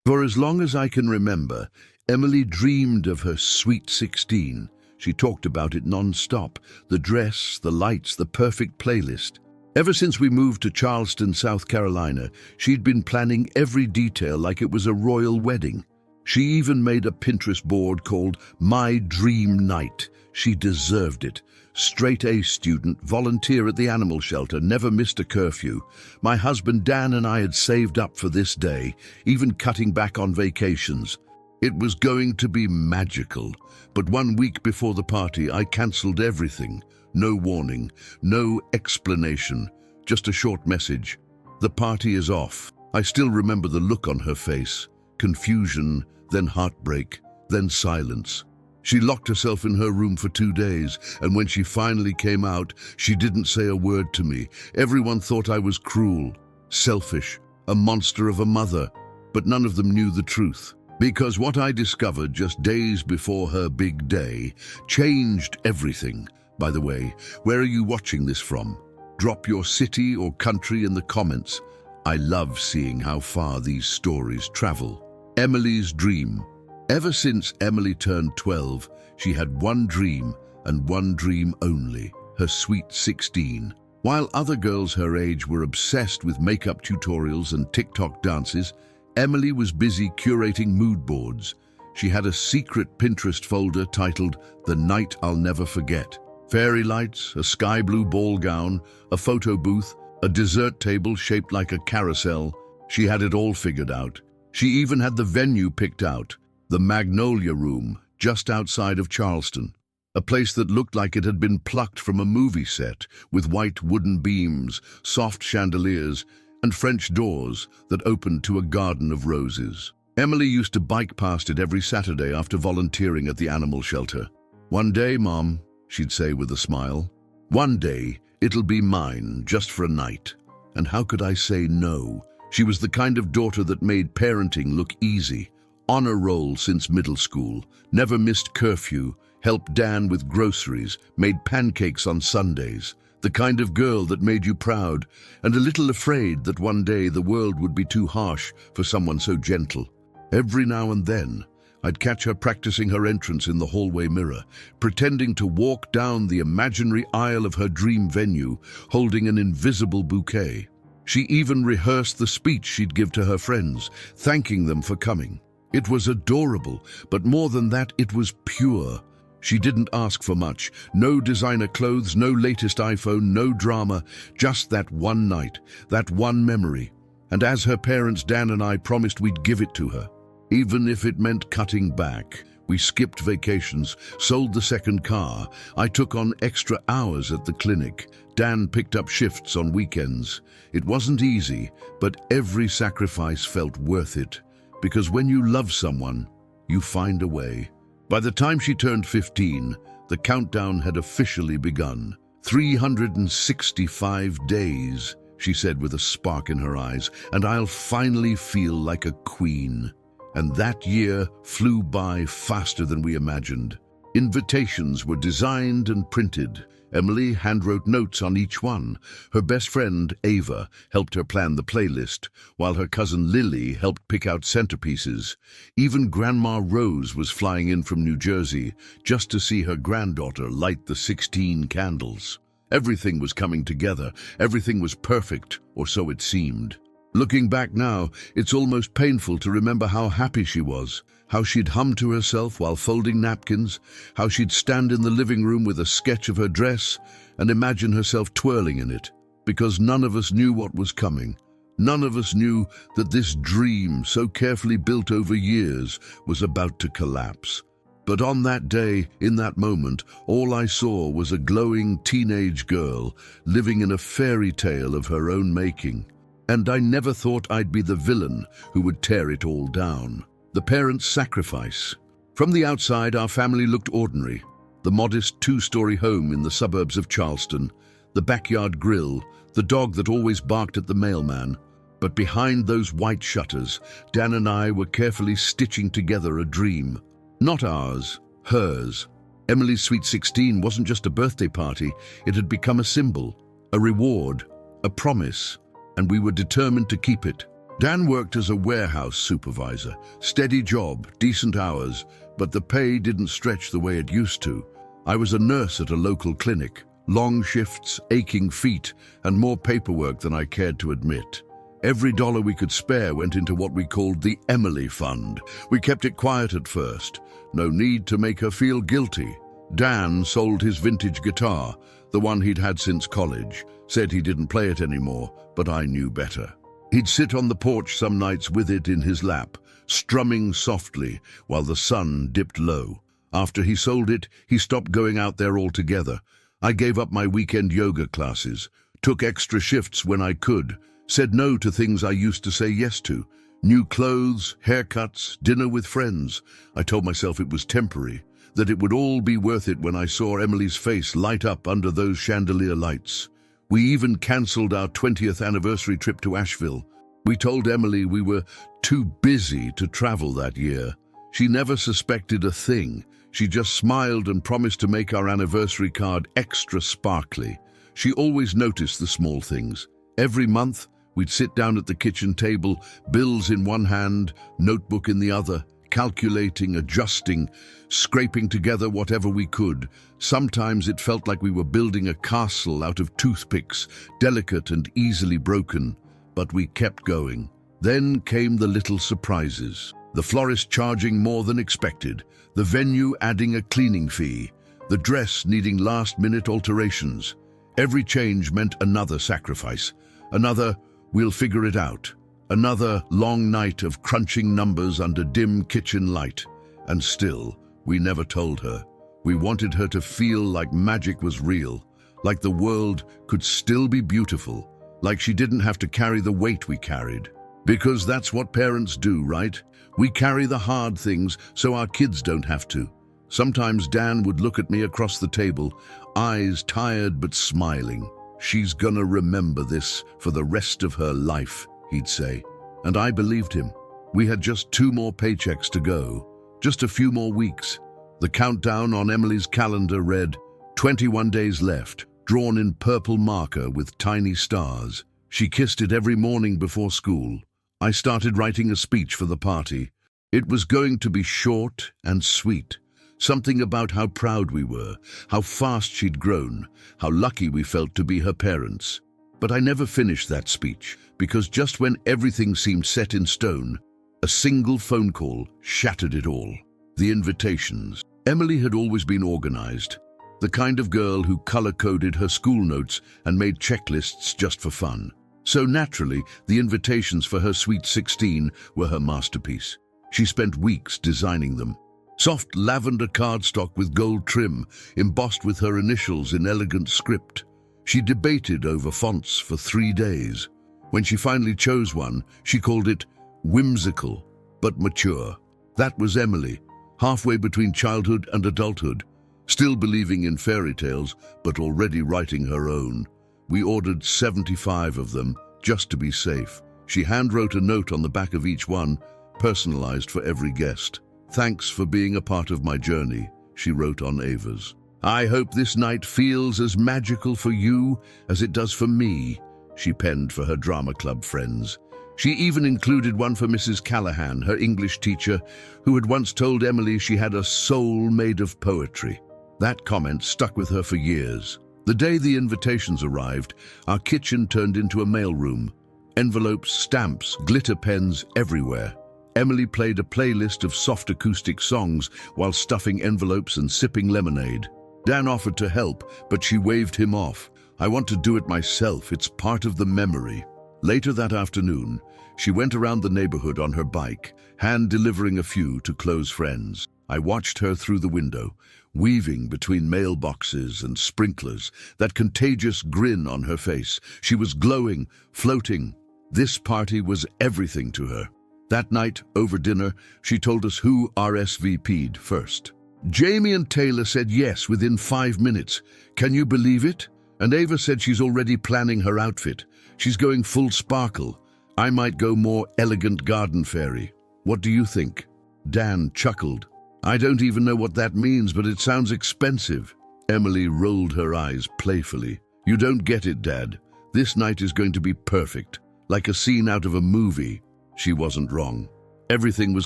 For as long as I can remember, Emily dreamed of her sweet 16. She talked about it non-stop, the dress, the lights, the perfect playlist. Ever since we moved to Charleston, South Carolina, she'd been planning every detail like it was a royal wedding. She even made a Pinterest board called My Dream Night. She deserved it. Straight A student, volunteer at the animal shelter, never missed a curfew. My husband Dan and I had saved up for this day, even cutting back on vacations. It was going to be magical, but 1 week before the party, I cancelled everything. No warning, no explanation, just a short message. The party is off. I still remember the look on her face. Confusion, then heartbreak, then silence. She locked herself in her room for 2 days, and when she finally came out, she didn't say a word to me. Everyone thought I was cruel, selfish, a monster of a mother, but none of them knew the truth. Because what I discovered just days before her big day changed everything. By the way, where are you watching this from? Drop your city or country in the comments. I love seeing how far these stories travel. Emily's dream. Ever since Emily turned 12, she had one dream and one dream only, her sweet 16. While other girls her age were obsessed with makeup tutorials and TikTok dances, Emily was busy curating mood boards. She had a secret Pinterest folder titled The Night I'll Never Forget. Fairy lights, a sky blue ball gown, a photo booth, a dessert table shaped like a carousel. She had it all figured out. She even had the venue picked out, the Magnolia Room, just outside of Charleston. A place that looked like it had been plucked from a movie set, with white wooden beams, soft chandeliers, and French doors that opened to a garden of roses. Emily used to bike past it every Saturday after volunteering at the animal shelter. "One day, Mom," she'd say with a smile. "One day, it'll be mine, just for a night." And how could I say no? She was the kind of daughter that made parenting look easy. Honor roll since middle school, never missed curfew, helped Dan with groceries, made pancakes on Sundays. The kind of girl that made you proud, and a little afraid that one day the world would be too harsh for someone so gentle. Every now and then, I'd catch her practicing her entrance in the hallway mirror, pretending to walk down the imaginary aisle of her dream venue, holding an invisible bouquet. She even rehearsed the speech she'd give to her friends, thanking them for coming. It was adorable, but more than that, it was pure. She didn't ask for much. No designer clothes, no latest iPhone, no drama, just that one night, that one memory. And as her parents, Dan and I, promised we'd give it to her. Even if it meant cutting back. We skipped vacations, sold the second car. I took on extra hours at the clinic. Dan picked up shifts on weekends. It wasn't easy, but every sacrifice felt worth it. Because when you love someone, you find a way. By the time she turned 15, the countdown had officially begun. 365 days, she said with a spark in her eyes, and I'll finally feel like a queen. And that year flew by faster than we imagined. Invitations were designed and printed. Emily handwrote notes on each one. Her best friend, Ava, helped her plan the playlist, while her cousin Lily helped pick out centerpieces. Even Grandma Rose was flying in from New Jersey just to see her granddaughter light the 16 candles. Everything was coming together. Everything was perfect, or so it seemed. Looking back now, it's almost painful to remember how happy she was, how she'd hum to herself while folding napkins, how she'd stand in the living room with a sketch of her dress and imagine herself twirling in it, because none of us knew what was coming. None of us knew that this dream, so carefully built over years, was about to collapse. But on that day, in that moment, all I saw was a glowing teenage girl living in a fairy tale of her own making. And I never thought I'd be the villain who would tear it all down. The parents' sacrifice. From the outside, our family looked ordinary. The modest 2-story home in the suburbs of Charleston, the backyard grill, the dog that always barked at the mailman. But behind those white shutters, Dan and I were carefully stitching together a dream. Not ours, hers. Emily's Sweet 16 wasn't just a birthday party. It had become a symbol, a reward, a promise. And we were determined to keep it. Dan worked as a warehouse supervisor. Steady job, decent hours, but the pay didn't stretch the way it used to. I was a nurse at a local clinic. Long shifts, aching feet, and more paperwork than I cared to admit. Every dollar we could spare went into what we called the Emily Fund. We kept it quiet at first. No need to make her feel guilty. Dan sold his vintage guitar, the one he'd had since college. Said he didn't play it anymore, but I knew better. He'd sit on the porch some nights with it in his lap, strumming softly while the sun dipped low. After he sold it, he stopped going out there altogether. I gave up my weekend yoga classes, took extra shifts when I could, said no to things I used to say yes to. New clothes, haircuts, dinner with friends. I told myself it was temporary, that it would all be worth it when I saw Emily's face light up under those chandelier lights. We even cancelled our 20th anniversary trip to Asheville. We told Emily we were too busy to travel that year. She never suspected a thing. She just smiled and promised to make our anniversary card extra sparkly. She always noticed the small things. Every month, we'd sit down at the kitchen table, bills in one hand, notebook in the other, calculating, adjusting, scraping together whatever we could. Sometimes it felt like we were building a castle out of toothpicks, delicate and easily broken. But we kept going. Then came the little surprises. The florist charging more than expected, the venue adding a cleaning fee, the dress needing last-minute alterations. Every change meant another sacrifice, another "we'll figure it out," another long night of crunching numbers under dim kitchen light. And still, we never told her. We wanted her to feel like magic was real, like the world could still be beautiful, like she didn't have to carry the weight we carried. Because that's what parents do, right? We carry the hard things so our kids don't have to. Sometimes Dan would look at me across the table, eyes tired but smiling. "She's gonna remember this for the rest of her life," he'd say. And I believed him. We had just 2 more paychecks to go, just a few more weeks. The countdown on Emily's calendar read, 21 days left, drawn in purple marker with tiny stars. She kissed it every morning before school. I started writing a speech for the party. It was going to be short and sweet. Something about how proud we were, how fast she'd grown, how lucky we felt to be her parents. But I never finished that speech, because just when everything seemed set in stone, a single phone call shattered it all. The invitations. Emily had always been organized, the kind of girl who color-coded her school notes and made checklists just for fun. So naturally, the invitations for her sweet 16 were her masterpiece. She spent weeks designing them. Soft lavender cardstock with gold trim, embossed with her initials in elegant script. She debated over fonts for 3 days. When she finally chose one, she called it whimsical but mature. That was Emily, halfway between childhood and adulthood, still believing in fairy tales, but already writing her own. We ordered 75 of them, just to be safe. She handwrote a note on the back of each one, personalized for every guest. "Thanks for being a part of my journey," she wrote on Ava's. "I hope this night feels as magical for you as it does for me," she penned for her drama club friends. She even included one for Mrs. Callahan, her English teacher, who had once told Emily she had a soul made of poetry. That comment stuck with her for years. The day the invitations arrived, our kitchen turned into a mailroom. Envelopes, stamps, glitter pens everywhere. Emily played a playlist of soft acoustic songs while stuffing envelopes and sipping lemonade. Dan offered to help, but she waved him off. "I want to do it myself. It's part of the memory." Later that afternoon, she went around the neighborhood on her bike, hand-delivering a few to close friends. I watched her through the window, weaving between mailboxes and sprinklers, that contagious grin on her face. She was glowing, floating. This party was everything to her. That night, over dinner, she told us who RSVP'd first. Jamie and Taylor said yes within 5 minutes. Can you believe it? And Ava said she's already planning her outfit. She's going full sparkle. I might go more elegant garden fairy. What do you think? Dan chuckled. I don't even know what that means, but it sounds expensive. Emily rolled her eyes playfully. You don't get it, Dad. This night is going to be perfect, like a scene out of a movie. She wasn't wrong. Everything was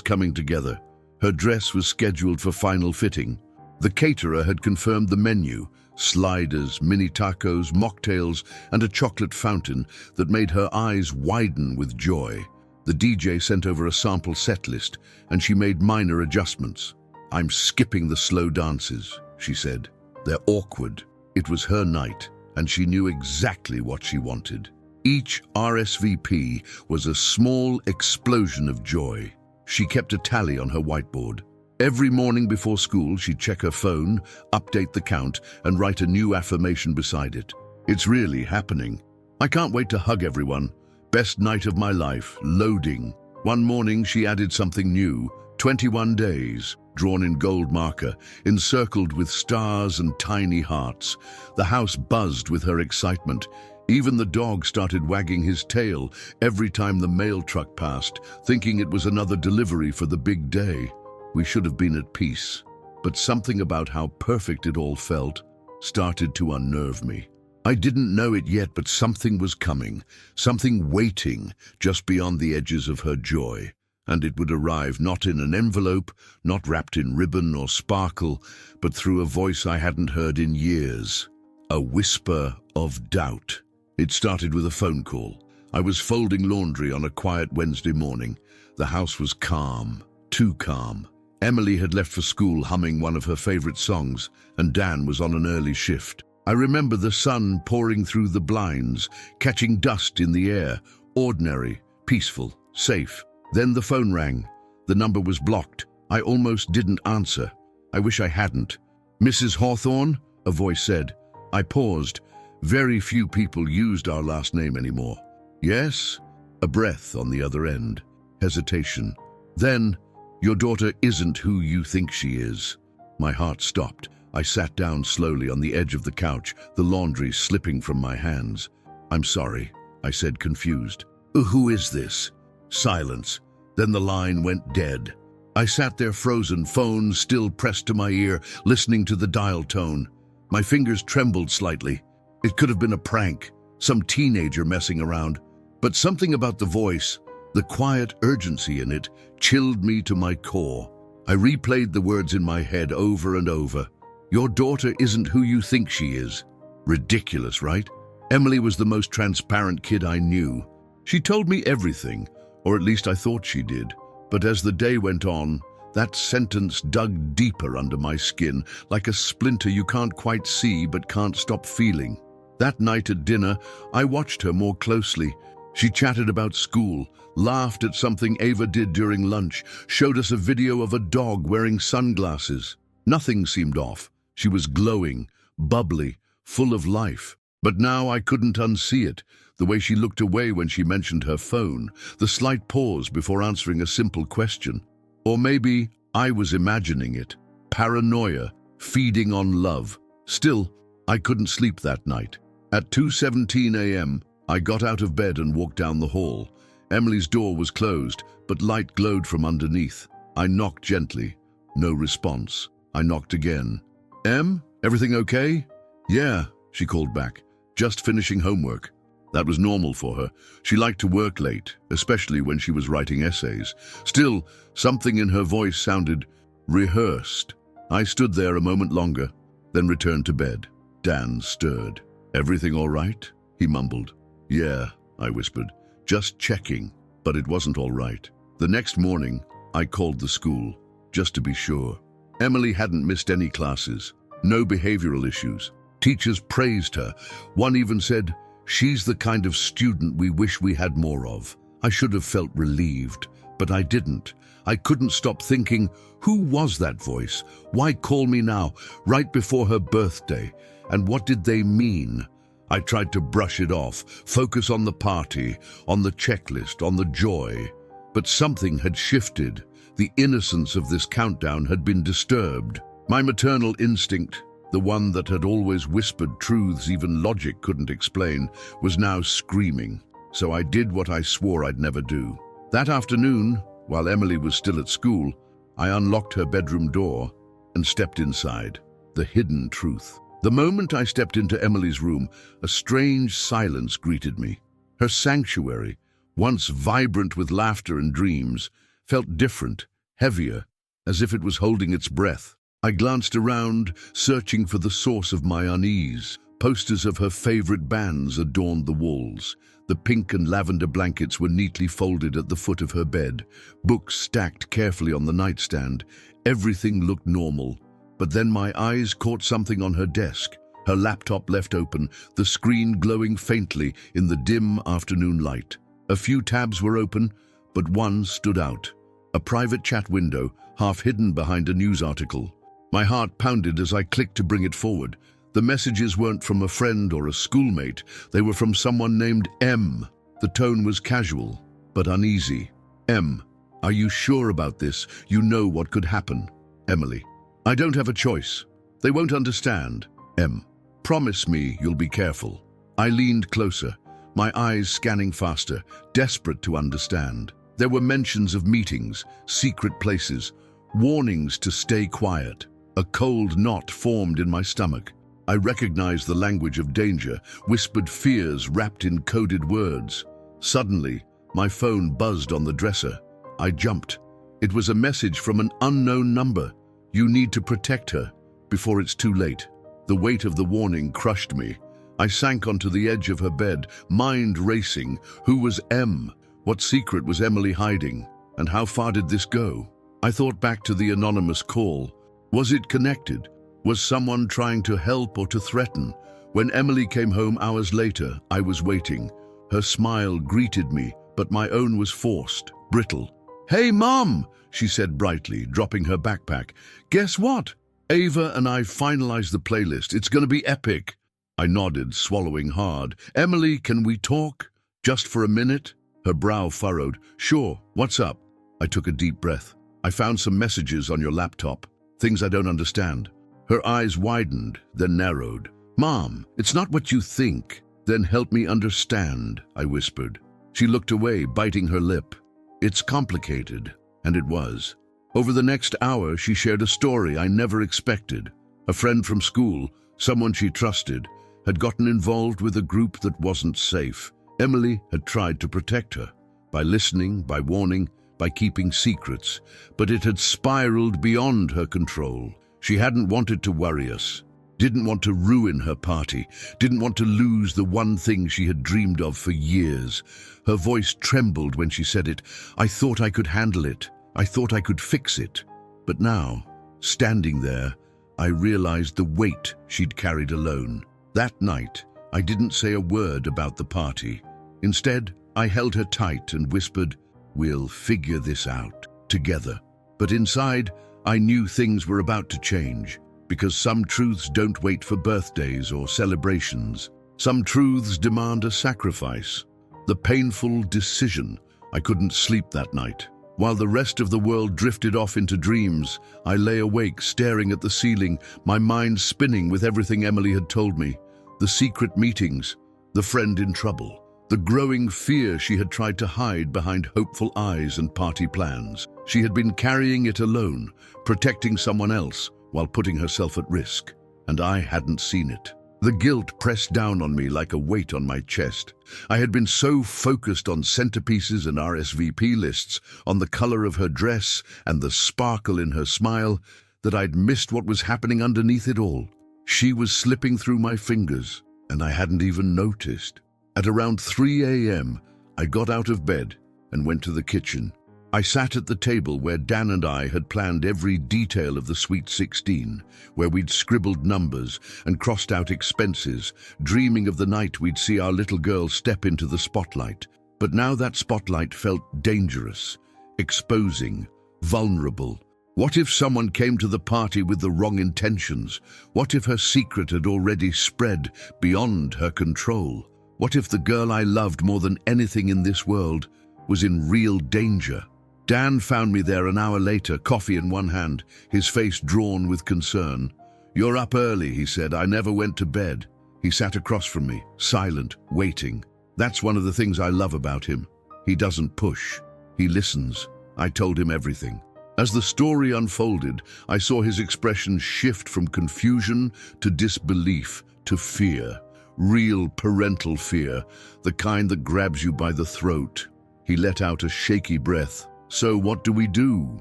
coming together. Her dress was scheduled for final fitting. The caterer had confirmed the menu: sliders, mini tacos, mocktails, and a chocolate fountain that made her eyes widen with joy. The DJ sent over a sample set list, and she made minor adjustments. "I'm skipping the slow dances," she said. "They're awkward." It was her night, and she knew exactly what she wanted. Each RSVP was a small explosion of joy. She kept a tally on her whiteboard. Every morning before school, she'd check her phone, update the count, and write a new affirmation beside it. "It's really happening. I can't wait to hug everyone. Best night of my life. Loading." One morning, she added something new: 21 days, drawn in gold marker, encircled with stars and tiny hearts. The house buzzed with her excitement. Even the dog started wagging his tail every time the mail truck passed, thinking it was another delivery for the big day. We should have been at peace, but something about how perfect it all felt started to unnerve me. I didn't know it yet, but something was coming, something waiting just beyond the edges of her joy. And it would arrive not in an envelope, not wrapped in ribbon or sparkle, but through a voice I hadn't heard in years. A whisper of doubt. It started with a phone call. I was folding laundry on a quiet Wednesday morning. The house was calm, too calm. Emily had left for school humming one of her favorite songs, and Dan was on an early shift. I remember the sun pouring through the blinds, catching dust in the air. Ordinary, peaceful, safe. Then the phone rang. The number was blocked. I almost didn't answer. I wish I hadn't. "Mrs. Hawthorne?" a voice said. I paused. Very few people used our last name anymore. "Yes?" A breath on the other end. Hesitation. Then, "Your daughter isn't who you think she is." My heart stopped. I sat down slowly on the edge of the couch, the laundry slipping from my hands. "I'm sorry," I said, confused. "Who is this?" Silence. Then the line went dead. I sat there frozen, phone still pressed to my ear, listening to the dial tone. My fingers trembled slightly. It could have been a prank, some teenager messing around. But something about the voice, the quiet urgency in it, chilled me to my core. I replayed the words in my head over and over. "Your daughter isn't who you think she is." Ridiculous, right? Emily was the most transparent kid I knew. She told me everything, or at least I thought she did. But as the day went on, that sentence dug deeper under my skin, like a splinter you can't quite see but can't stop feeling. That night at dinner, I watched her more closely. She chatted about school, laughed at something Ava did during lunch, showed us a video of a dog wearing sunglasses. Nothing seemed off. She was glowing, bubbly, full of life. But now I couldn't unsee it. The way she looked away when she mentioned her phone, the slight pause before answering a simple question. Or maybe I was imagining it. Paranoia, feeding on love. Still, I couldn't sleep that night. At 2:17 a.m., I got out of bed and walked down the hall. Emily's door was closed, but light glowed from underneath. I knocked gently. No response. I knocked again. "Em, everything okay?" "Yeah," she called back. "Just finishing homework." That was normal for her. She liked to work late, especially when she was writing essays. Still, something in her voice sounded rehearsed. I stood there a moment longer, then returned to bed. Dan stirred. "Everything all right?" he mumbled. "Yeah," I whispered. "Just checking." But it wasn't all right. The next morning, I called the school, just to be sure. Emily hadn't missed any classes. No behavioral issues. Teachers praised her. One even said, "She's the kind of student we wish we had more of." I should have felt relieved, but I didn't. I couldn't stop thinking, who was that voice? Why call me now, right before her birthday? And what did they mean? I tried to brush it off, focus on the party, on the checklist, on the joy. But something had shifted. The innocence of this countdown had been disturbed. My maternal instinct, the one that had always whispered truths even logic couldn't explain, was now screaming. So I did what I swore I'd never do. That afternoon, while Emily was still at school, I unlocked her bedroom door and stepped inside. The hidden truth. The moment I stepped into Emily's room, a strange silence greeted me. Her sanctuary, once vibrant with laughter and dreams, felt different, heavier, as if it was holding its breath. I glanced around, searching for the source of my unease. Posters of her favorite bands adorned the walls. The pink and lavender blankets were neatly folded at the foot of her bed, books stacked carefully on the nightstand. Everything looked normal. But then my eyes caught something on her desk, her laptop left open, the screen glowing faintly in the dim afternoon light. A few tabs were open, but one stood out. A private chat window, half hidden behind a news article. My heart pounded as I clicked to bring it forward. The messages weren't from a friend or a schoolmate. They were from someone named M. The tone was casual, but uneasy. M, are you sure about this? You know what could happen. Emily, I don't have a choice. They won't understand. M, promise me you'll be careful. I leaned closer, my eyes scanning faster, desperate to understand. There were mentions of meetings, secret places, warnings to stay quiet. A cold knot formed in my stomach. I recognized the language of danger, whispered fears wrapped in coded words. Suddenly, my phone buzzed on the dresser. I jumped. It was a message from an unknown number. You need to protect her before it's too late. The weight of the warning crushed me. I sank onto the edge of her bed, mind racing. Who was M? What secret was Emily hiding? And how far did this go? I thought back to the anonymous call. Was it connected? Was someone trying to help or to threaten? When Emily came home hours later, I was waiting. Her smile greeted me, but my own was forced, brittle. "Hey, Mom," she said brightly, dropping her backpack. "Guess what? Ava and I finalized the playlist. It's gonna be epic." I nodded, swallowing hard. "Emily, can we talk? Just for a minute?" Her brow furrowed. "Sure, what's up?" I took a deep breath. "I found some messages on your laptop. Things I don't understand." Her eyes widened, then narrowed. "Mom, it's not what you think." "Then help me understand," I whispered. She looked away, biting her lip. "It's complicated," and it was. Over the next hour, she shared a story I never expected. A friend from school, someone she trusted, had gotten involved with a group that wasn't safe. Emily had tried to protect her, by listening, by warning, by keeping secrets, but it had spiraled beyond her control. She hadn't wanted to worry us, didn't want to ruin her party, didn't want to lose the one thing she had dreamed of for years. Her voice trembled when she said it. "I thought I could handle it. I thought I could fix it." But now, standing there, I realized the weight she'd carried alone. That night, I didn't say a word about the party. Instead, I held her tight and whispered, "We'll figure this out together." But inside, I knew things were about to change, because some truths don't wait for birthdays or celebrations. Some truths demand a sacrifice. The painful decision. I couldn't sleep that night. While the rest of the world drifted off into dreams, I lay awake staring at the ceiling, my mind spinning with everything Emily had told me. The secret meetings, the friend in trouble, the growing fear she had tried to hide behind hopeful eyes and party plans. She had been carrying it alone, protecting someone else while putting herself at risk, and I hadn't seen it. The guilt pressed down on me like a weight on my chest. I had been so focused on centerpieces and RSVP lists, on the color of her dress and the sparkle in her smile, that I'd missed what was happening underneath it all. She was slipping through my fingers, and I hadn't even noticed. At around 3 a.m., I got out of bed and went to the kitchen. I sat at the table where Dan and I had planned every detail of the Sweet 16, where we'd scribbled numbers and crossed out expenses, dreaming of the night we'd see our little girl step into the spotlight. But now that spotlight felt dangerous, exposing, vulnerable. What if someone came to the party with the wrong intentions? What if her secret had already spread beyond her control? What if the girl I loved more than anything in this world was in real danger? Dan found me there an hour later, coffee in one hand, his face drawn with concern. "You're up early," he said. "I never went to bed." He sat across from me, silent, waiting. That's one of the things I love about him. He doesn't push. He listens. I told him everything. As the story unfolded, I saw his expression shift from confusion to disbelief to fear. Real parental fear, the kind that grabs you by the throat. He let out a shaky breath. "So what do we do?"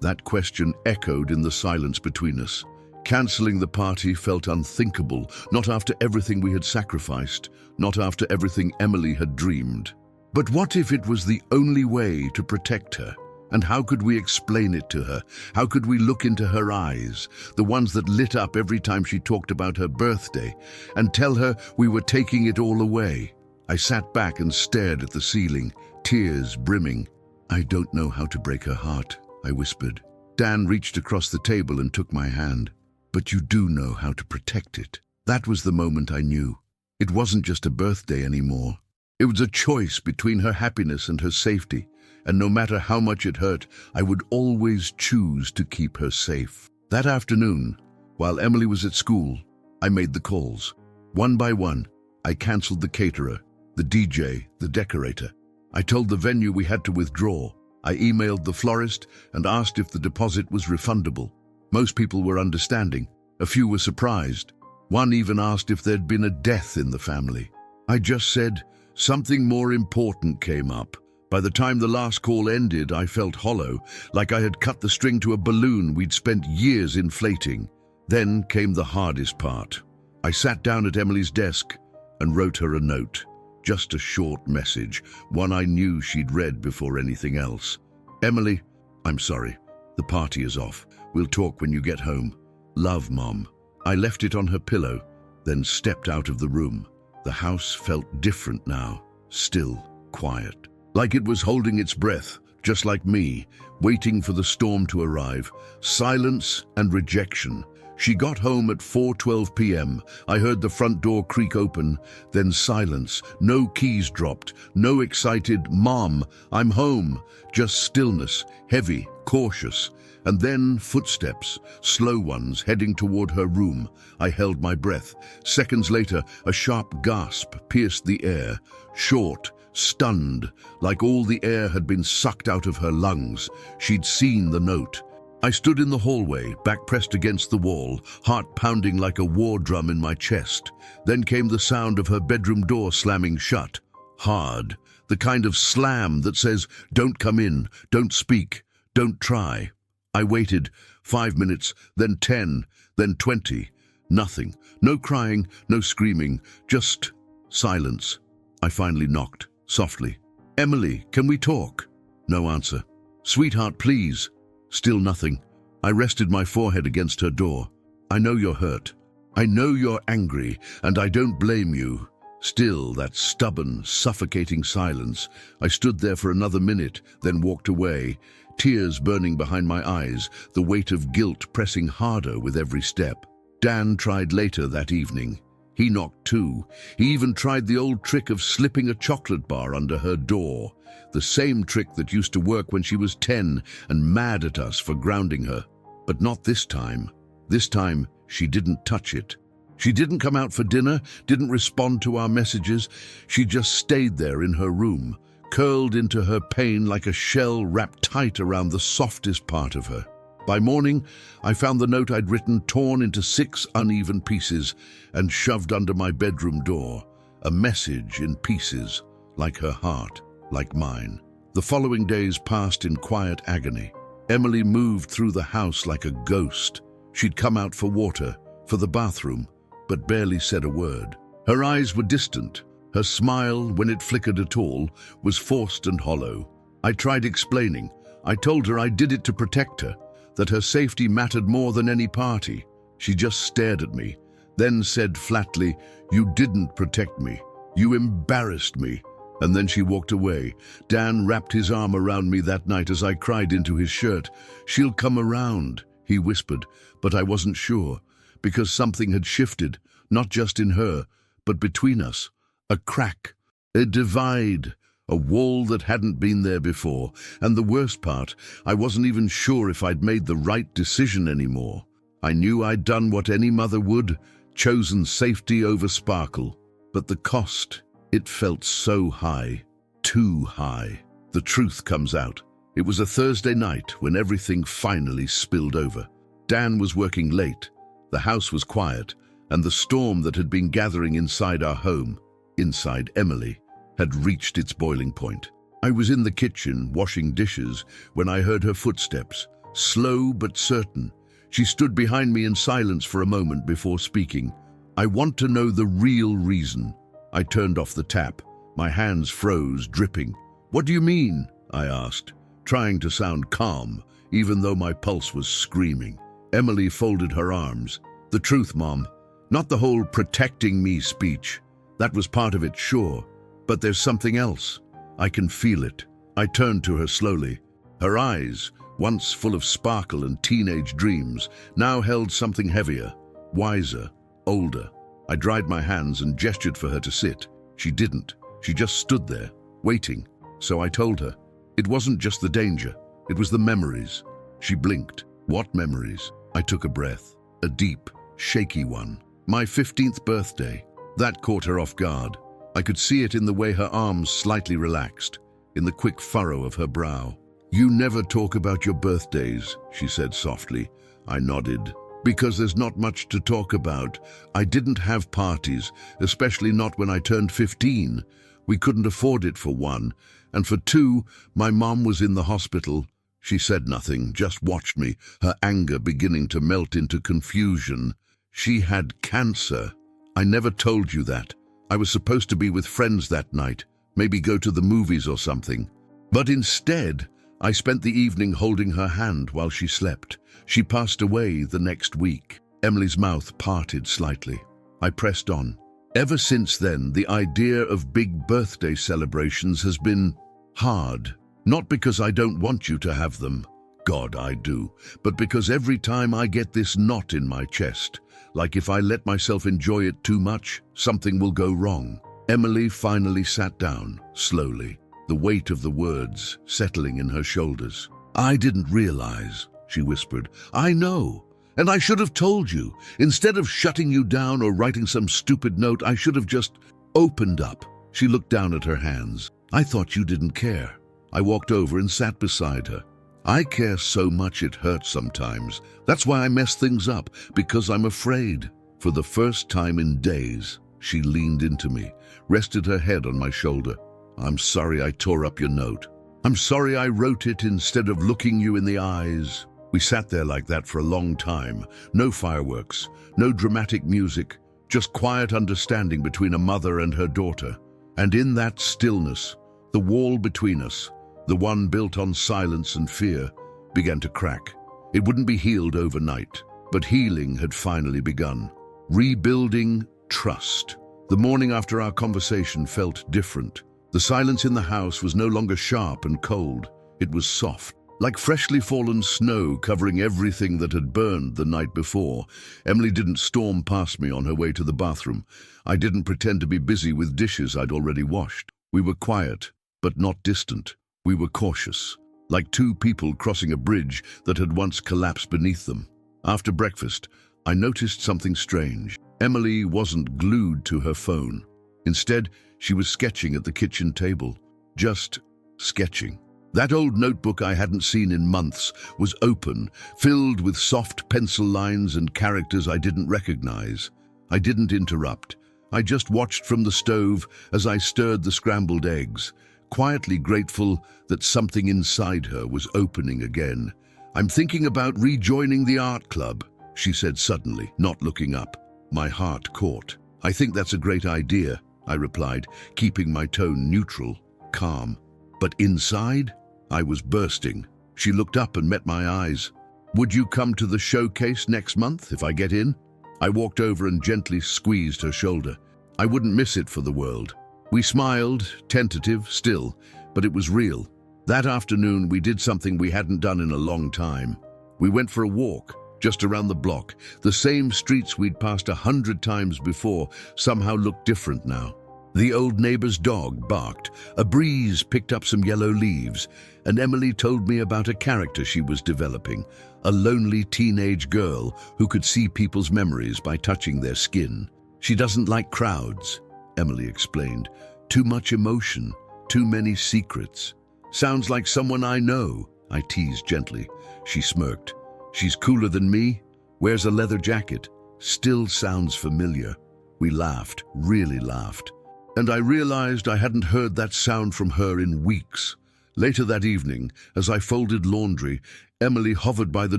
That question echoed in the silence between us. Cancelling the party felt unthinkable, not after everything we had sacrificed, not after everything Emily had dreamed. But what if it was the only way to protect her? And how could we explain it to her? How could we look into her eyes, the ones that lit up every time she talked about her birthday, and tell her we were taking it all away? I sat back and stared at the ceiling, tears brimming. "I don't know how to break her heart," I whispered. Dan reached across the table and took my hand. "But you do know how to protect it." That was the moment I knew. It wasn't just a birthday anymore. It was a choice between her happiness and her safety, and no matter how much it hurt, I would always choose to keep her safe. That afternoon, while Emily was at school, I made the calls. One by one, I cancelled the caterer, the DJ, the decorator. I told the venue we had to withdraw. I emailed the florist and asked if the deposit was refundable. Most people were understanding. A few were surprised. One even asked if there'd been a death in the family. I just said, something more important came up. By the time the last call ended, I felt hollow, like I had cut the string to a balloon we'd spent years inflating. Then came the hardest part. I sat down at Emily's desk and wrote her a note. Just a short message, one I knew she'd read before anything else. "Emily, I'm sorry. The party is off. We'll talk when you get home. Love, Mom." I left it on her pillow, then stepped out of the room. The house felt different now, still, quiet. Like it was holding its breath, just like me, waiting for the storm to arrive. Silence and rejection. She got home at 4:12 p.m. I heard the front door creak open, then silence. No keys dropped, no excited, "Mom, I'm home." Just stillness, heavy, cautious. And then footsteps, slow ones, heading toward her room. I held my breath. Seconds later, a sharp gasp pierced the air. Short, stunned, like all the air had been sucked out of her lungs. She'd seen the note. I stood in the hallway, back pressed against the wall, heart pounding like a war drum in my chest. Then came the sound of her bedroom door slamming shut. Hard, the kind of slam that says, "Don't come in, don't speak, don't try." I waited, 5 minutes, then 10, then 20. Nothing. No crying, no screaming, just silence. I finally knocked, softly. "Emily, can we talk?" No answer. "Sweetheart, please." Still nothing. I rested my forehead against her door. "I know you're hurt. I know you're angry, and I don't blame you." Still, that stubborn, suffocating silence. I stood there for another minute, then walked away, tears burning behind my eyes, the weight of guilt pressing harder with every step. Dan tried later that evening. He knocked too. He even tried the old trick of slipping a chocolate bar under her door, the same trick that used to work when she was 10 and mad at us for grounding her. But not this time. This time, she didn't touch it. She didn't come out for dinner, didn't respond to our messages. She just stayed there in her room, curled into her pain like a shell wrapped tight around the softest part of her. By morning, I found the note I'd written torn into 6 uneven pieces and shoved under my bedroom door. A message in pieces, like her heart, like mine. The following days passed in quiet agony. Emily moved through the house like a ghost. She'd come out for water, for the bathroom, but barely said a word. Her eyes were distant. Her smile, when it flickered at all, was forced and hollow. I tried explaining. I told her I did it to protect her, that her safety mattered more than any party. She just stared at me, then said flatly, "You didn't protect me. You embarrassed me." And then she walked away. Dan wrapped his arm around me that night as I cried into his shirt. "She'll come around," he whispered, but I wasn't sure, because something had shifted, not just in her, but between us. A crack, a divide, a wall that hadn't been there before. And the worst part, I wasn't even sure if I'd made the right decision anymore. I knew I'd done what any mother would, chosen safety over sparkle. But the cost, it felt so high, too high. The truth comes out. It was a Thursday night when everything finally spilled over. Dan was working late. The house was quiet, and the storm that had been gathering inside our home, inside Emily, had reached its boiling point. I was in the kitchen, washing dishes, when I heard her footsteps, slow but certain. She stood behind me in silence for a moment before speaking. "I want to know the real reason." I turned off the tap. My hands froze, dripping. "What do you mean?" I asked, trying to sound calm, even though my pulse was screaming. Emily folded her arms. "The truth, Mom. Not the whole protecting me speech. That was part of it, sure. But there's something else. I can feel it." I turned to her slowly. Her eyes, once full of sparkle and teenage dreams, now held something heavier, wiser, older. I dried my hands and gestured for her to sit. She didn't. She just stood there, waiting. So I told her. It wasn't just the danger. It was the memories. She blinked. "What memories?" I took a breath. A deep, shaky one. My 15th birthday. That caught her off guard. I could see it in the way her arms slightly relaxed, in the quick furrow of her brow. "You never talk about your birthdays," she said softly. I nodded. "Because there's not much to talk about. I didn't have parties, especially not when I turned 15. We couldn't afford it for one. And for two, my mom was in the hospital." She said nothing, just watched me, her anger beginning to melt into confusion. "She had cancer. I never told you that. I was supposed to be with friends that night, maybe go to the movies or something. But instead, I spent the evening holding her hand while she slept. She passed away the next week." Emily's mouth parted slightly. I pressed on. "Ever since then, the idea of big birthday celebrations has been hard. Not because I don't want you to have them. God, I do. But because every time I get this knot in my chest, like if I let myself enjoy it too much, something will go wrong." Emily finally sat down, slowly, the weight of the words settling in her shoulders. "I didn't realize," she whispered. "I know. And I should have told you. Instead of shutting you down or writing some stupid note, I should have just opened up." She looked down at her hands. "I thought you didn't care." I walked over and sat beside her. "I care so much it hurts sometimes. That's why I mess things up, because I'm afraid." For the first time in days, she leaned into me, rested her head on my shoulder. "I'm sorry I tore up your note. I'm sorry I wrote it instead of looking you in the eyes." We sat there like that for a long time. No fireworks, no dramatic music, just quiet understanding between a mother and her daughter. And in that stillness, the wall between us, the one built on silence and fear, began to crack. It wouldn't be healed overnight, but healing had finally begun. Rebuilding trust. The morning after our conversation felt different. The silence in the house was no longer sharp and cold. It was soft, like freshly fallen snow covering everything that had burned the night before. Emily didn't storm past me on her way to the bathroom. I didn't pretend to be busy with dishes I'd already washed. We were quiet, but not distant. We were cautious, like two people crossing a bridge that had once collapsed beneath them. After breakfast, I noticed something strange. Emily wasn't glued to her phone. Instead, she was sketching at the kitchen table. Just sketching. That old notebook I hadn't seen in months was open, filled with soft pencil lines and characters I didn't recognize. I didn't interrupt. I just watched from the stove as I stirred the scrambled eggs, quietly grateful that something inside her was opening again. "I'm thinking about rejoining the art club," she said suddenly, not looking up. My heart caught. "I think that's a great idea," I replied, keeping my tone neutral, calm. But inside, I was bursting. She looked up and met my eyes. "Would you come to the showcase next month if I get in?" I walked over and gently squeezed her shoulder. I wouldn't miss it for the world. We smiled, tentative still, but it was real. That afternoon, we did something we hadn't done in a long time. We went for a walk, just around the block. The same streets we'd passed 100 times before somehow looked different now. The old neighbor's dog barked, a breeze picked up some yellow leaves, and Emily told me about a character she was developing, a lonely teenage girl who could see people's memories by touching their skin. "She doesn't like crowds," Emily explained. "Too much emotion, too many secrets." "Sounds like someone I know," I teased gently. She smirked. "She's cooler than me, wears a leather jacket, still sounds familiar." We laughed, really laughed. And I realized I hadn't heard that sound from her in weeks. Later that evening, as I folded laundry, Emily hovered by the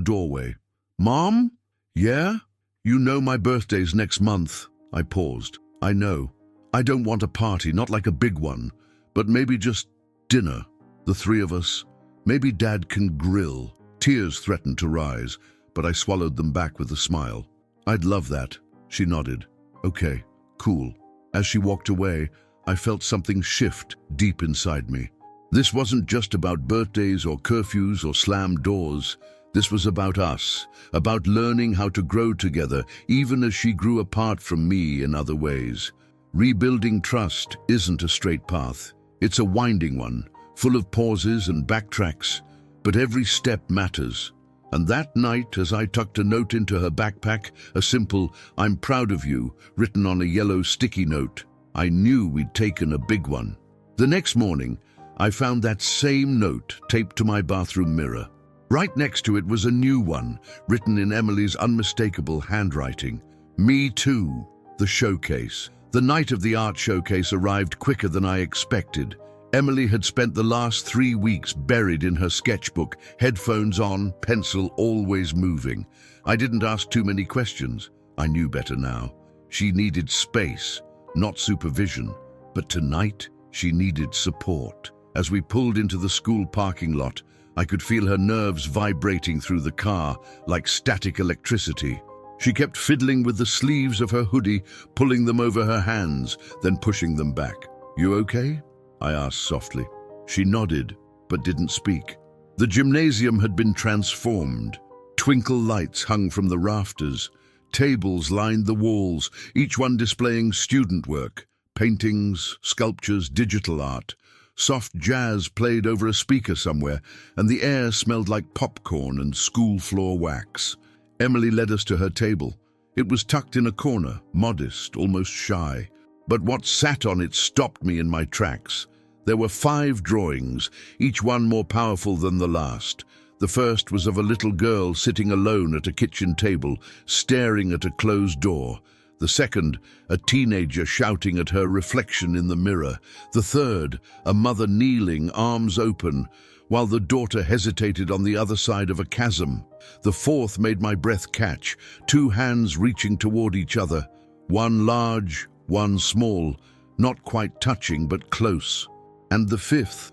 doorway. "Mom? Yeah? You know my birthday's next month." I paused. "I know. I don't want a party, not like a big one, but maybe just dinner. The three of us. Maybe Dad can grill." Tears threatened to rise, but I swallowed them back with a smile. "I'd love that." She nodded. "Okay, cool." As she walked away, I felt something shift deep inside me. This wasn't just about birthdays or curfews or slammed doors. This was about us, about learning how to grow together, even as she grew apart from me in other ways. Rebuilding trust isn't a straight path. It's a winding one, full of pauses and backtracks, but every step matters. And that night, as I tucked a note into her backpack, a simple "I'm proud of you" written on a yellow sticky note, I knew we'd taken a big one. The next morning, I found that same note taped to my bathroom mirror. Right next to it was a new one, written in Emily's unmistakable handwriting. "Me too." The showcase. The night of the art showcase arrived quicker than I expected. Emily had spent the last 3 weeks buried in her sketchbook, headphones on, pencil always moving. I didn't ask too many questions. I knew better now. She needed space, not supervision. But tonight, she needed support. As we pulled into the school parking lot, I could feel her nerves vibrating through the car like static electricity. She kept fiddling with the sleeves of her hoodie, pulling them over her hands, then pushing them back. "You okay?" I asked softly. She nodded, but didn't speak. The gymnasium had been transformed. Twinkle lights hung from the rafters. Tables lined the walls, each one displaying student work, paintings, sculptures, digital art. Soft jazz played over a speaker somewhere, and the air smelled like popcorn and school floor wax. Emily led us to her table. It was tucked in a corner, modest, almost shy. But what sat on it stopped me in my tracks. There were 5 drawings, each one more powerful than the last. The first was of a little girl sitting alone at a kitchen table, staring at a closed door. The second, a teenager shouting at her reflection in the mirror. The third, a mother kneeling, arms open, while the daughter hesitated on the other side of a chasm. The fourth made my breath catch, 2 hands reaching toward each other. One large, one small, not quite touching but close. And the fifth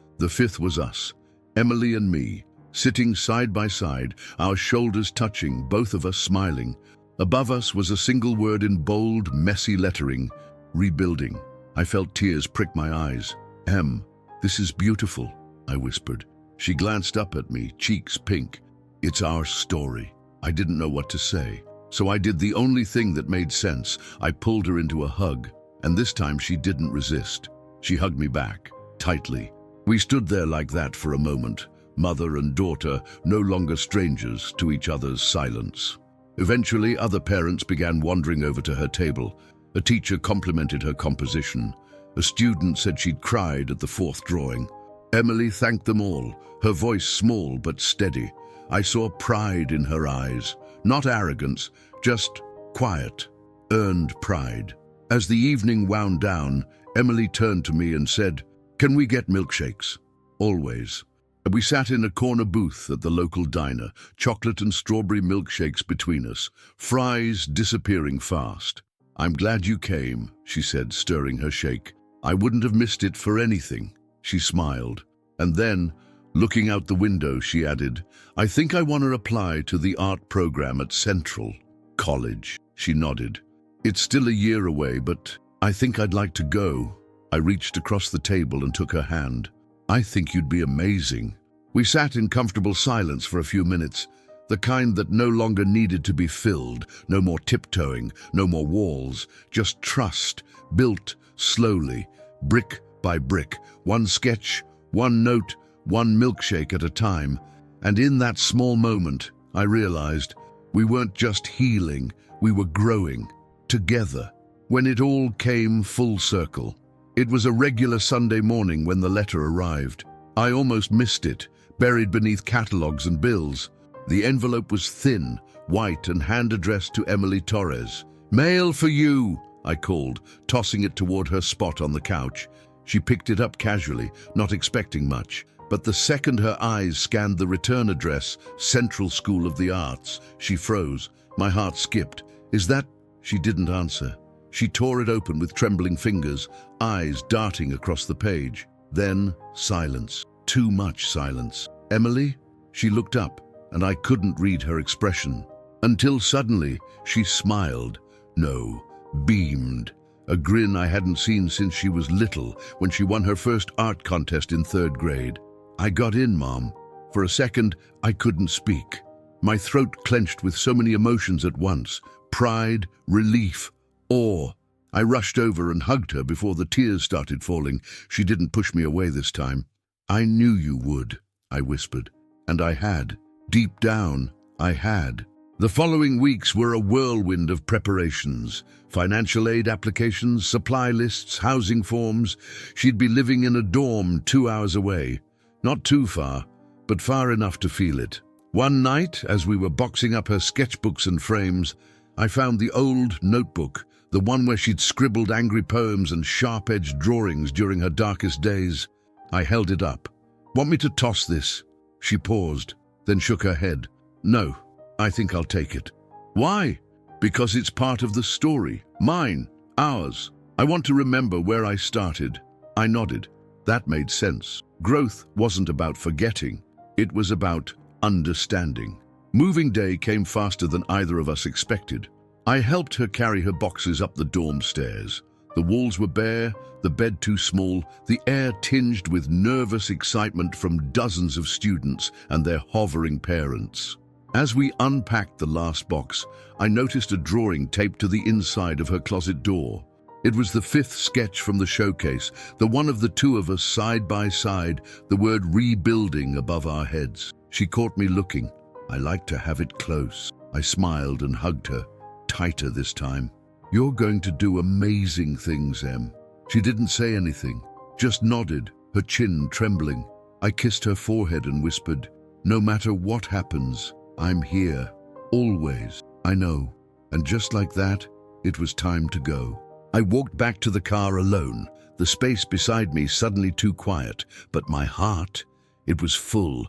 was us, Emily and me, sitting side by side, our shoulders touching, both of us smiling. Above us was a single word in bold, messy lettering, rebuilding. I felt tears prick my eyes. "Em, this is beautiful," I whispered. She glanced up at me, cheeks pink. "It's our story." I didn't know what to say, so I did the only thing that made sense. I pulled her into a hug, and this time she didn't resist. She hugged me back, tightly. We stood there like that for a moment, mother and daughter, no longer strangers to each other's silence. Eventually, other parents began wandering over to her table. A teacher complimented her composition. A student said she'd cried at the 4th drawing. Emily thanked them all, her voice small but steady. I saw pride in her eyes, not arrogance, just quiet, earned pride. As the evening wound down, Emily turned to me and said, "Can we get milkshakes?" "Always." We sat in a corner booth at the local diner, chocolate and strawberry milkshakes between us, fries disappearing fast. "I'm glad you came," she said, stirring her shake. "I wouldn't have missed it for anything." She smiled. And then, looking out the window, she added, "I think I want to apply to the art program at Central College." She nodded. "It's still a year away, but I think I'd like to go." I reached across the table and took her hand. "I think you'd be amazing." We sat in comfortable silence for a few minutes, the kind that no longer needed to be filled, no more tiptoeing, no more walls, just trust, built slowly, brick by brick, one sketch, one note, one milkshake at a time. And in that small moment, I realized we weren't just healing, we were growing, together. When it all came full circle, it was a regular Sunday morning when the letter arrived. I almost missed it, buried beneath catalogs and bills. The envelope was thin, white, and hand-addressed to Emily Torres. "Mail for you," I called, tossing it toward her spot on the couch. She picked it up casually, not expecting much. But the second her eyes scanned the return address, Central School of the Arts, she froze. My heart skipped. Is that? She didn't answer. She tore it open with trembling fingers, eyes darting across the page. Then silence. Too much silence. Emily? She looked up, and I couldn't read her expression. Until suddenly, she smiled. No, beamed. A grin I hadn't seen since she was little, when she won her first art contest in 3rd grade. I got in, Mom. For a second, I couldn't speak. My throat clenched with so many emotions at once. Pride, relief, awe. I rushed over and hugged her before the tears started falling. She didn't push me away this time. I knew you would, I whispered. And I had. Deep down, I had. The following weeks were a whirlwind of preparations. Financial aid applications, supply lists, housing forms. She'd be living in a dorm 2 hours away. Not too far, but far enough to feel it. One night, as we were boxing up her sketchbooks and frames, I found the old notebook, the one where she'd scribbled angry poems and sharp-edged drawings during her darkest days. I held it up. Want me to toss this? She paused, then shook her head. No, I think I'll take it. Why? Because it's part of the story. Mine. Ours. I want to remember where I started. I nodded. That made sense. Growth wasn't about forgetting. It was about understanding. Moving day came faster than either of us expected. I helped her carry her boxes up the dorm stairs. The walls were bare, the bed too small, the air tinged with nervous excitement from dozens of students and their hovering parents. As we unpacked the last box, I noticed a drawing taped to the inside of her closet door. It was the 5th sketch from the showcase, the one of the two of us side by side, the word rebuilding above our heads. She caught me looking. I liked to have it close. I smiled and hugged her, tighter this time. You're going to do amazing things, Em. She didn't say anything, just nodded, her chin trembling. I kissed her forehead and whispered, no matter what happens, I'm here, always. I know. And just like that, it was time to go. I walked back to the car alone, the space beside me suddenly too quiet, but my heart, it was full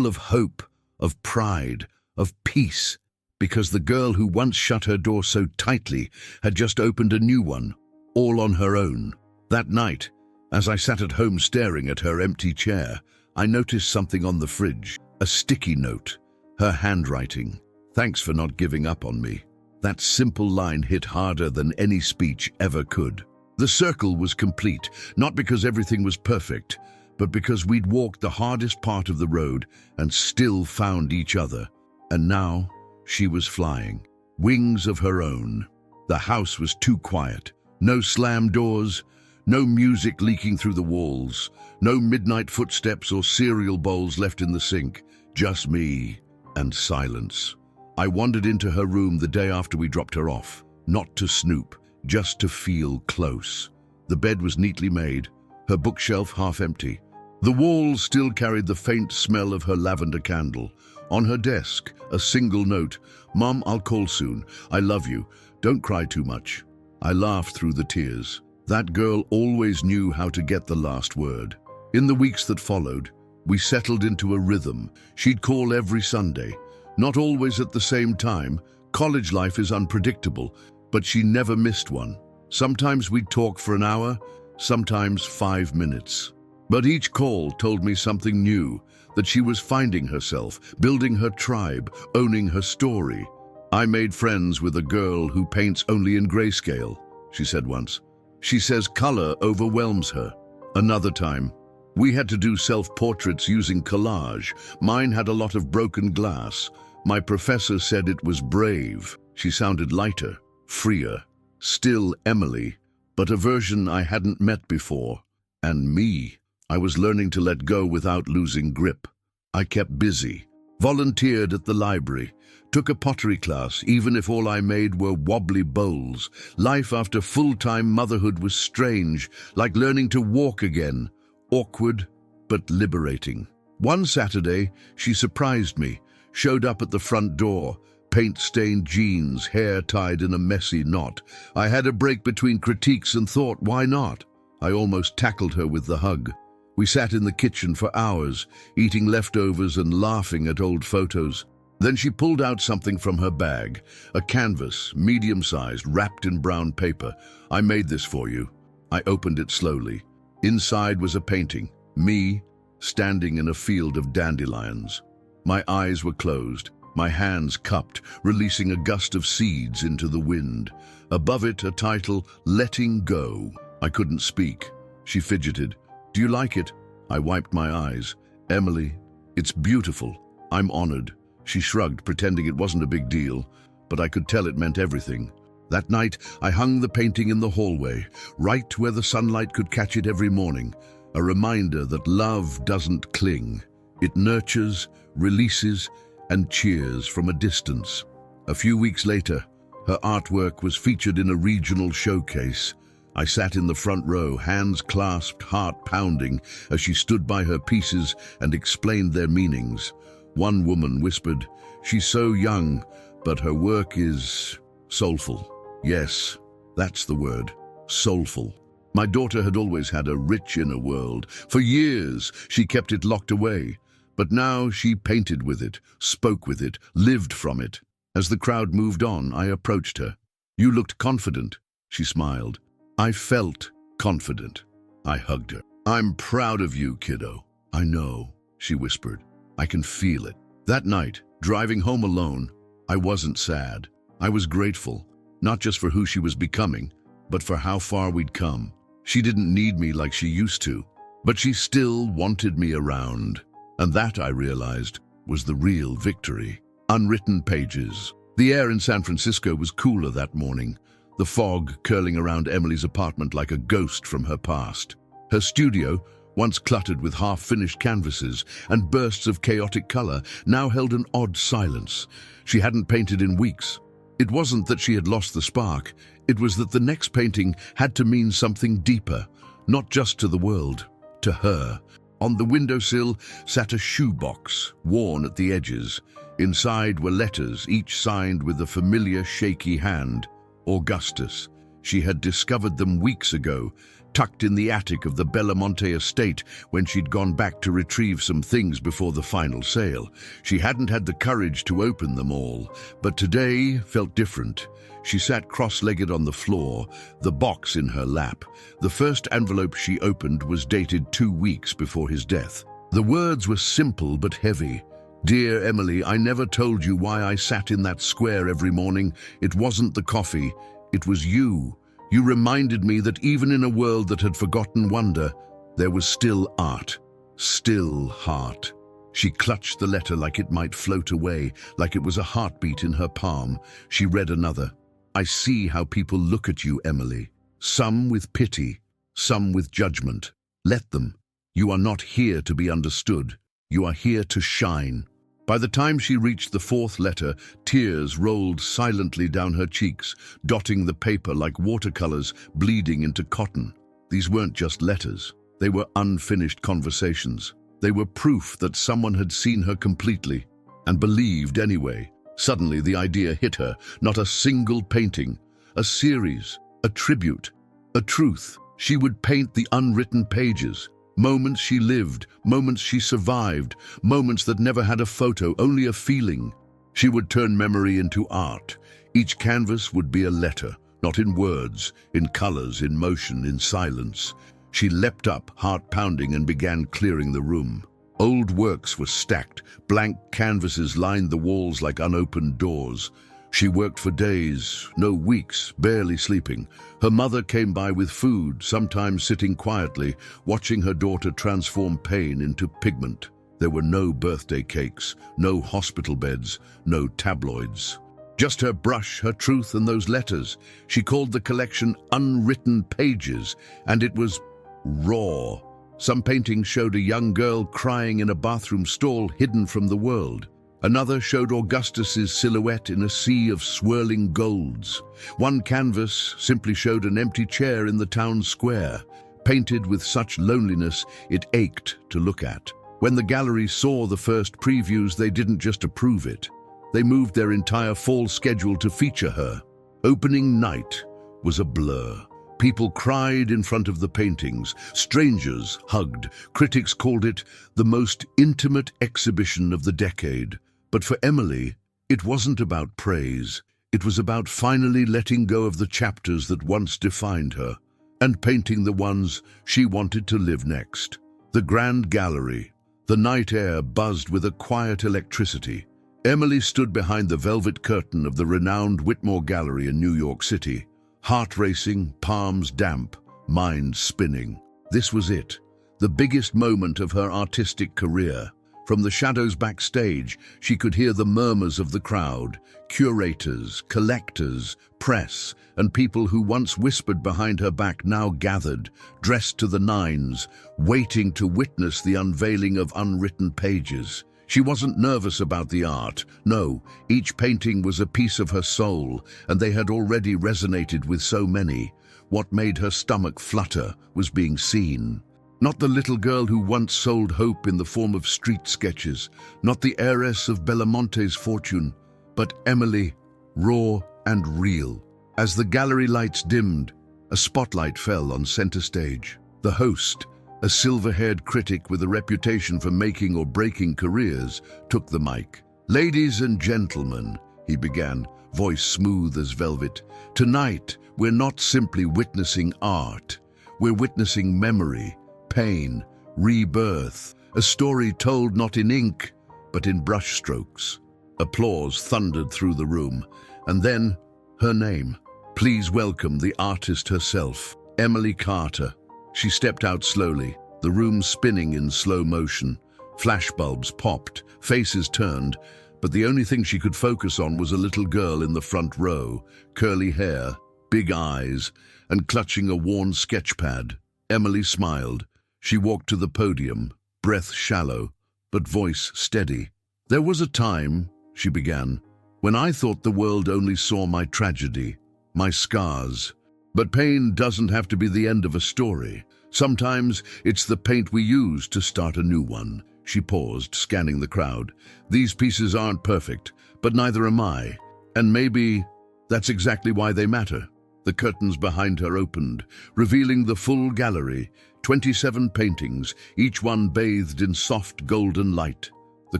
of hope, of pride, of peace, because the girl who once shut her door so tightly had just opened a new one, all on her own. That night, as I sat at home staring at her empty chair, I noticed something on the fridge, a sticky note, her handwriting. Thanks for not giving up on me. That simple line hit harder than any speech ever could. The circle was complete, not because everything was perfect, but because we'd walked the hardest part of the road and still found each other. And now, she was flying. Wings of her own. The house was too quiet. No slammed doors, no music leaking through the walls, no midnight footsteps or cereal bowls left in the sink. Just me and silence. I wandered into her room the day after we dropped her off, not to snoop, just to feel close. The bed was neatly made, her bookshelf half empty. The walls still carried the faint smell of her lavender candle. On her desk, a single note, Mom, I'll call soon. I love you. Don't cry too much. I laughed through the tears. That girl always knew how to get the last word. In the weeks that followed, we settled into a rhythm. She'd call every Sunday. Not always at the same time. College life is unpredictable, but she never missed one. Sometimes we'd talk for an hour, sometimes 5 minutes. But each call told me something new, that she was finding herself, building her tribe, owning her story. I made friends with a girl who paints only in grayscale, she said once. She says color overwhelms her. Another time, we had to do self-portraits using collage. Mine had a lot of broken glass. My professor said it was brave. She sounded lighter, freer. Still Emily, but a version I hadn't met before. And me. I was learning to let go without losing grip. I kept busy, volunteered at the library, took a pottery class, even if all I made were wobbly bowls. Life after full-time motherhood was strange, like learning to walk again. Awkward, but liberating. One Saturday, she surprised me, showed up at the front door, paint-stained jeans, hair tied in a messy knot. I had a break between critiques and thought, why not? I almost tackled her with the hug. We sat in the kitchen for hours, eating leftovers and laughing at old photos. Then she pulled out something from her bag, a canvas, medium-sized, wrapped in brown paper. I made this for you. I opened it slowly. Inside was a painting, me, standing in a field of dandelions. My eyes were closed, my hands cupped, releasing a gust of seeds into the wind. Above it, a title, Letting Go. I couldn't speak. She fidgeted. Do you like it? I wiped my eyes. Emily, it's beautiful. I'm honored. She shrugged, pretending it wasn't a big deal, but I could tell it meant everything. That night, I hung the painting in the hallway, right where the sunlight could catch it every morning, a reminder that love doesn't cling. It nurtures, releases, and cheers from a distance. A few weeks later, her artwork was featured in a regional showcase. I sat in the front row, hands clasped, heart pounding, as she stood by her pieces and explained their meanings. One woman whispered, "She's so young, but her work is soulful." Yes, that's the word, soulful. My daughter had always had a rich inner world. For years, she kept it locked away. But now she painted with it, spoke with it, lived from it. As the crowd moved on, I approached her. "You looked confident," she smiled. I felt confident. I hugged her. "I'm proud of you, kiddo." "I know," she whispered. "I can feel it." That night, driving home alone, I wasn't sad. I was grateful, not just for who she was becoming, but for how far we'd come. She didn't need me like she used to, but she still wanted me around. And that, I realized, was the real victory. Unwritten pages. The air in San Francisco was cooler that morning, the fog curling around Emily's apartment like a ghost from her past. Her studio, once cluttered with half-finished canvases and bursts of chaotic color, now held an odd silence. She hadn't painted in weeks. It wasn't that she had lost the spark, it was that the next painting had to mean something deeper, not just to the world, to her. On the windowsill sat a shoebox, worn at the edges. Inside were letters, each signed with a familiar shaky hand. Augustus. She had discovered them weeks ago, tucked in the attic of the Belamonte estate when she'd gone back to retrieve some things before the final sale. She hadn't had the courage to open them all, but today felt different. She sat cross-legged on the floor, the box in her lap. The first envelope she opened was dated 2 weeks before his death. The words were simple but heavy. "Dear Emily, I never told you why I sat in that square every morning. It wasn't the coffee, it was you. You reminded me that even in a world that had forgotten wonder, there was still art, still heart." She clutched the letter like it might float away, like it was a heartbeat in her palm. She read another. "I see how people look at you, Emily. Some with pity, some with judgment. Let them. You are not here to be understood. You are here to shine." By the time she reached the 4th letter, tears rolled silently down her cheeks, dotting the paper like watercolors bleeding into cotton. These weren't just letters. They were unfinished conversations. They were proof that someone had seen her completely and believed anyway. Suddenly the idea hit her, not a single painting, a series, a tribute, a truth. She would paint the unwritten pages. Moments she lived, moments she survived, moments that never had a photo, only a feeling. She would turn memory into art. Each canvas would be a letter, not in words, in colors, in motion, in silence. She leapt up, heart pounding, and began clearing the room. Old works were stacked, blank canvases lined the walls like unopened doors. She worked for days, no weeks, barely sleeping. Her mother came by with food, sometimes sitting quietly, watching her daughter transform pain into pigment. There were no birthday cakes, no hospital beds, no tabloids. Just her brush, her truth, and those letters. She called the collection Unwritten Pages, and it was raw. Some paintings showed a young girl crying in a bathroom stall hidden from the world. Another showed Augustus's silhouette in a sea of swirling golds. One canvas simply showed an empty chair in the town square, painted with such loneliness it ached to look at. When the gallery saw the first previews, they didn't just approve it. They moved their entire fall schedule to feature her. Opening night was a blur. People cried in front of the paintings. Strangers hugged. Critics called it the most intimate exhibition of the decade. But for Emily, it wasn't about praise. It was about finally letting go of the chapters that once defined her and painting the ones she wanted to live next. The Grand Gallery. The night air buzzed with a quiet electricity. Emily stood behind the velvet curtain of the renowned Whitmore Gallery in New York City. Heart racing, palms damp, mind spinning. This was it, the biggest moment of her artistic career. From the shadows backstage, she could hear the murmurs of the crowd, curators, collectors, press, and people who once whispered behind her back now gathered, dressed to the nines, waiting to witness the unveiling of unwritten pages. She wasn't nervous about the art. No, each painting was a piece of her soul, and they had already resonated with so many. What made her stomach flutter was being seen. Not the little girl who once sold hope in the form of street sketches, not the heiress of Belamonte's fortune, but Emily, raw and real. As the gallery lights dimmed, a spotlight fell on center stage. The host, a silver-haired critic with a reputation for making or breaking careers, took the mic. "Ladies and gentlemen," he began, voice smooth as velvet, "tonight we're not simply witnessing art. We're witnessing memory, pain, rebirth, a story told not in ink, but in brushstrokes." Applause thundered through the room, and then her name. Please welcome the artist herself, Emily Carter. She stepped out slowly, the room spinning in slow motion. Flashbulbs popped, faces turned, but the only thing she could focus on was a little girl in the front row, curly hair, big eyes, and clutching a worn sketchpad. Emily smiled. She walked to the podium, breath shallow, but voice steady. "There was a time," she began, "when I thought the world only saw my tragedy, my scars. But pain doesn't have to be the end of a story. Sometimes it's the paint we use to start a new one." She paused, scanning the crowd. "These pieces aren't perfect, but neither am I. And maybe that's exactly why they matter." The curtains behind her opened, revealing the full gallery, 27 paintings, each one bathed in soft golden light. The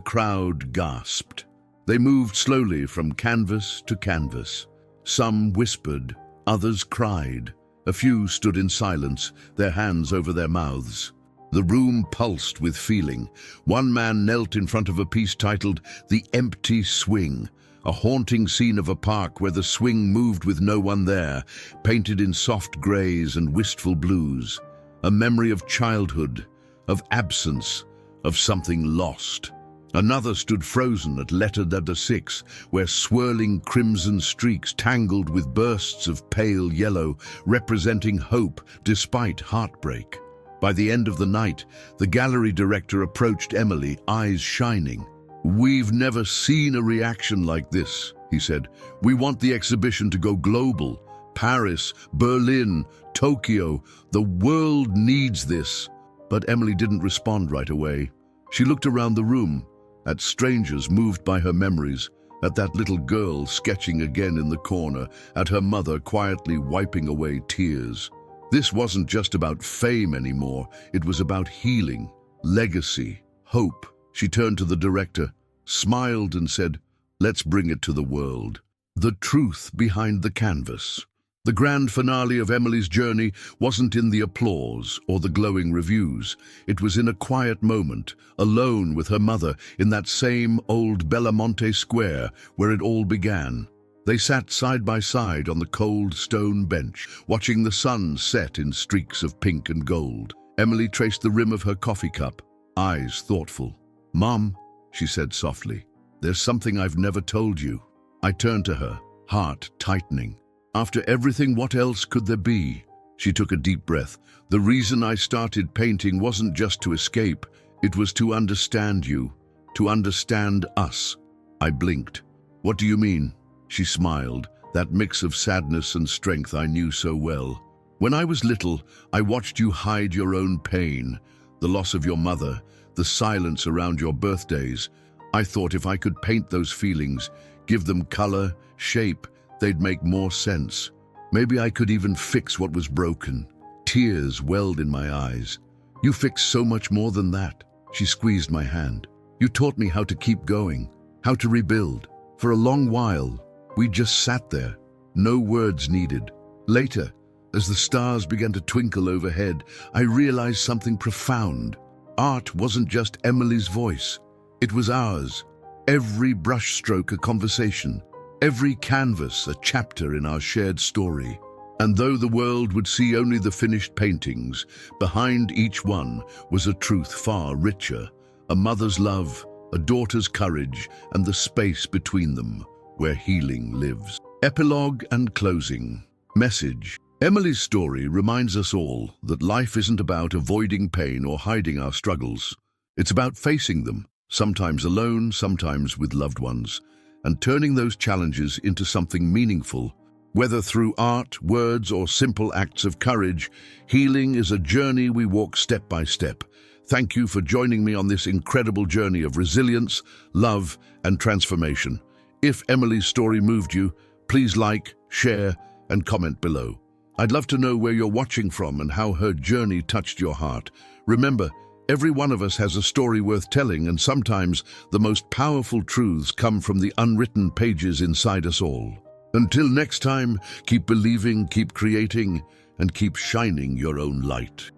crowd gasped. They moved slowly from canvas to canvas. Some whispered, others cried. A few stood in silence, their hands over their mouths. The room pulsed with feeling. One man knelt in front of a piece titled "The Empty Swing," a haunting scene of a park where the swing moved with no one there, painted in soft grays and wistful blues. A memory of childhood, of absence, of something lost. Another stood frozen at letter number 6, where swirling crimson streaks tangled with bursts of pale yellow, representing hope despite heartbreak. By the end of the night, the gallery director approached Emily, eyes shining. "We've never seen a reaction like this," he said. "We want the exhibition to go global. Paris, Berlin, Tokyo. The world needs this." But Emily didn't respond right away. She looked around the room, at strangers moved by her memories, at that little girl sketching again in the corner, at her mother quietly wiping away tears. This wasn't just about fame anymore. It was about healing, legacy, hope. She turned to the director, smiled and said, "Let's bring it to the world." The truth behind the canvas. The grand finale of Emily's journey wasn't in the applause or the glowing reviews. It was in a quiet moment, alone with her mother, in that same old Belamonte square where it all began. They sat side by side on the cold stone bench, watching the sun set in streaks of pink and gold. Emily traced the rim of her coffee cup, eyes thoughtful. "Mom," she said softly, "there's something I've never told you." I turned to her, heart tightening. After everything, what else could there be? She took a deep breath. "The reason I started painting wasn't just to escape. It was to understand you, to understand us." I blinked. "What do you mean?" She smiled, that mix of sadness and strength I knew so well. "When I was little, I watched you hide your own pain, the loss of your mother, the silence around your birthdays. I thought if I could paint those feelings, give them color, shape, they'd make more sense. Maybe I could even fix what was broken. Tears welled in my eyes. You fixed so much more than that. She squeezed my hand. You taught me how to keep going, how to rebuild. For a long while, we just sat there, no words needed. Later, as the stars began to twinkle overhead, I realized something profound. Art wasn't just Emily's voice. It was ours. Every brushstroke a conversation. Every canvas a chapter in our shared story. And though the world would see only the finished paintings, behind each one was a truth far richer. A mother's love, a daughter's courage, and the space between them, where healing lives. Epilogue and closing. Message. Emily's story reminds us all that life isn't about avoiding pain or hiding our struggles. It's about facing them, sometimes alone, sometimes with loved ones, and turning those challenges into something meaningful. Whether through art, words, or simple acts of courage, healing is a journey we walk step by step. Thank you for joining me on this incredible journey of resilience, love, and transformation. If Emily's story moved you, please like, share, and comment below. I'd love to know where you're watching from and how her journey touched your heart. Remember, every one of us has a story worth telling, and sometimes the most powerful truths come from the unwritten pages inside us all. Until next time, keep believing, keep creating, and keep shining your own light.